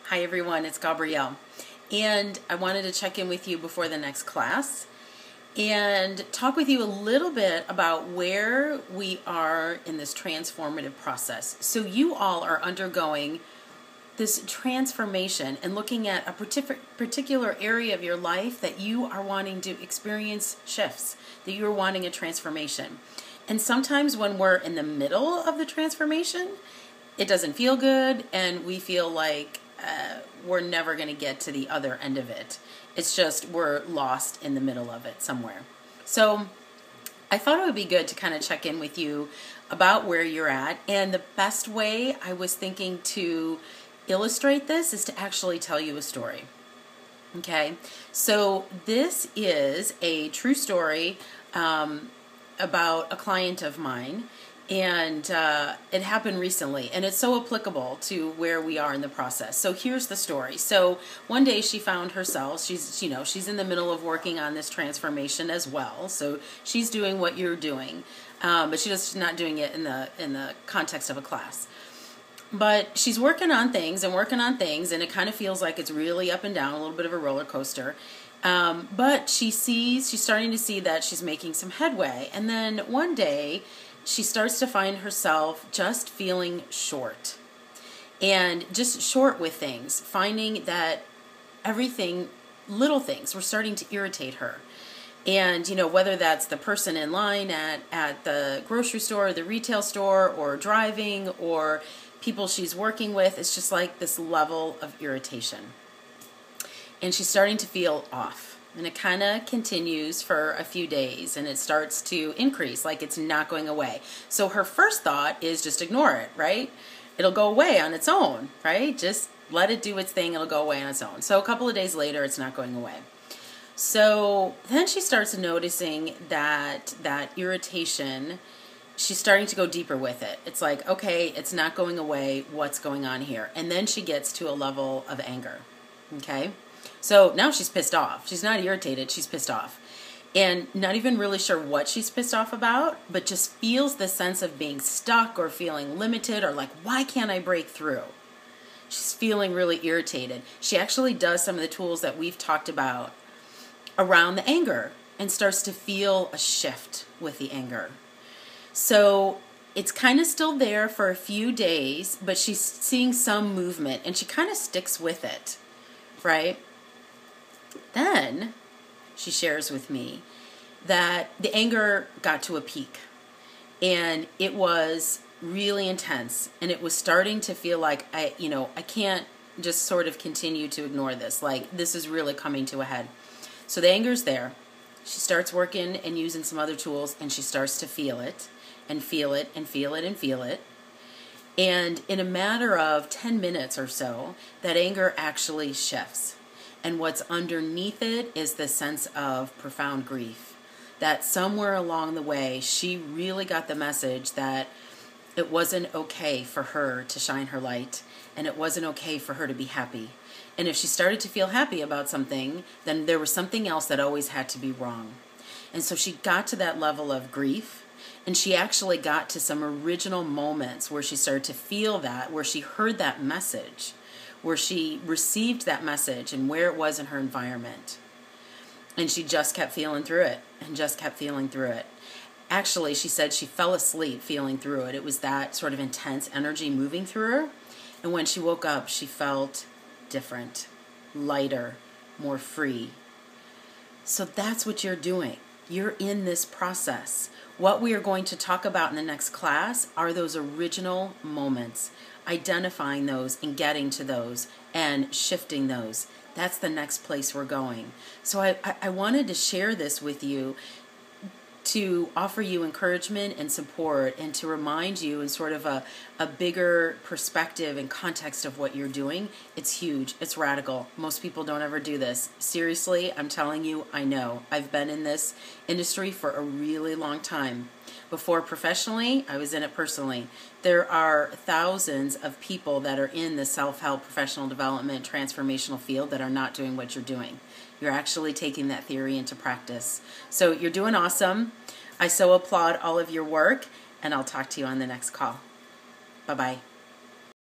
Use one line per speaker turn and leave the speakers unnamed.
Hi everyone, it's Gabrielle, and I wanted to check in with you before the next class and talk with you a little bit about where we are in this transformative process. So you all are undergoing this transformation and looking at a particular area of your life that you are wanting to experience shifts, that you're wanting a transformation. And sometimes when we're in the middle of the transformation, it doesn't feel good and we feel like we're never going to get to the other end of it. It's just we're lost in the middle of it somewhere. So I thought it would be good to kind of check in with you about where you're at. And the best way I was thinking to illustrate this is to actually tell you a story. Okay, so this is a true story about a client of mine. And it happened recently, and it's so applicable to where we are in the process. So here's the story. So one day she found herself, she's in the middle of working on this transformation as well. So she's doing what you're doing, but she's not doing it in the context of a class. But she's working on things, and it kind of feels like it's really up and down, a little bit of a roller coaster. But she's starting to see that she's making some headway. And then one day, she starts to find herself just feeling short, and just short with things, finding that everything, little things, were starting to irritate her. And, whether that's the person in line at the grocery store, or the retail store, or driving, or people she's working with, it's just like this level of irritation. And she's starting to feel off. And it kind of continues for a few days, and it starts to increase, like it's not going away. So her first thought is just ignore it, right? It'll go away on its own, right? Just let it do its thing, it'll go away on its own. So a couple of days later, it's not going away. So then she starts noticing that irritation, she's starting to go deeper with it. It's like, okay, it's not going away, what's going on here? And then she gets to a level of anger, okay? So now she's pissed off. She's not irritated, she's pissed off. And not even really sure what she's pissed off about, but just feels the sense of being stuck or feeling limited, or like, why can't I break through? She's feeling really irritated. She actually does some of the tools that we've talked about around the anger and starts to feel a shift with the anger. So it's kind of still there for a few days, but she's seeing some movement and she kind of sticks with it, right? Then she shares with me that the anger got to a peak, and it was really intense, and it was starting to feel like I can't just sort of continue to ignore this. Like, this is really coming to a head. So the anger's there. She starts working and using some other tools, and she starts to feel it and feel it and feel it and feel it. And in a matter of 10 minutes or so, that anger actually shifts. And what's underneath it is the sense of profound grief. That somewhere along the way, she really got the message that it wasn't okay for her to shine her light, and it wasn't okay for her to be happy. And if she started to feel happy about something, then there was something else that always had to be wrong. And so she got to that level of grief, and she actually got to some original moments where she started to feel that, where she heard that message, where she received that message and where it was in her environment. And she just kept feeling through it and just kept feeling through it. Actually, she said she fell asleep feeling through it. It was that sort of intense energy moving through her. And when she woke up, she felt different, lighter, more free. So that's what you're doing. You're in this process. What we are going to talk about in the next class are those original moments, identifying those and getting to those and shifting those. That's the next place we're going. So I wanted to share this with you to offer you encouragement and support, and to remind you in sort of a bigger perspective and context of what you're doing. It's huge. It's radical. Most people don't ever do this. Seriously, I'm telling you, I know. I've been in this industry for a really long time. Before professionally, I was in it personally. There are thousands of people that are in the self-help, professional development, transformational field that are not doing what you're doing. You're actually taking that theory into practice. So you're doing awesome. I so applaud all of your work, and I'll talk to you on the next call. Bye-bye.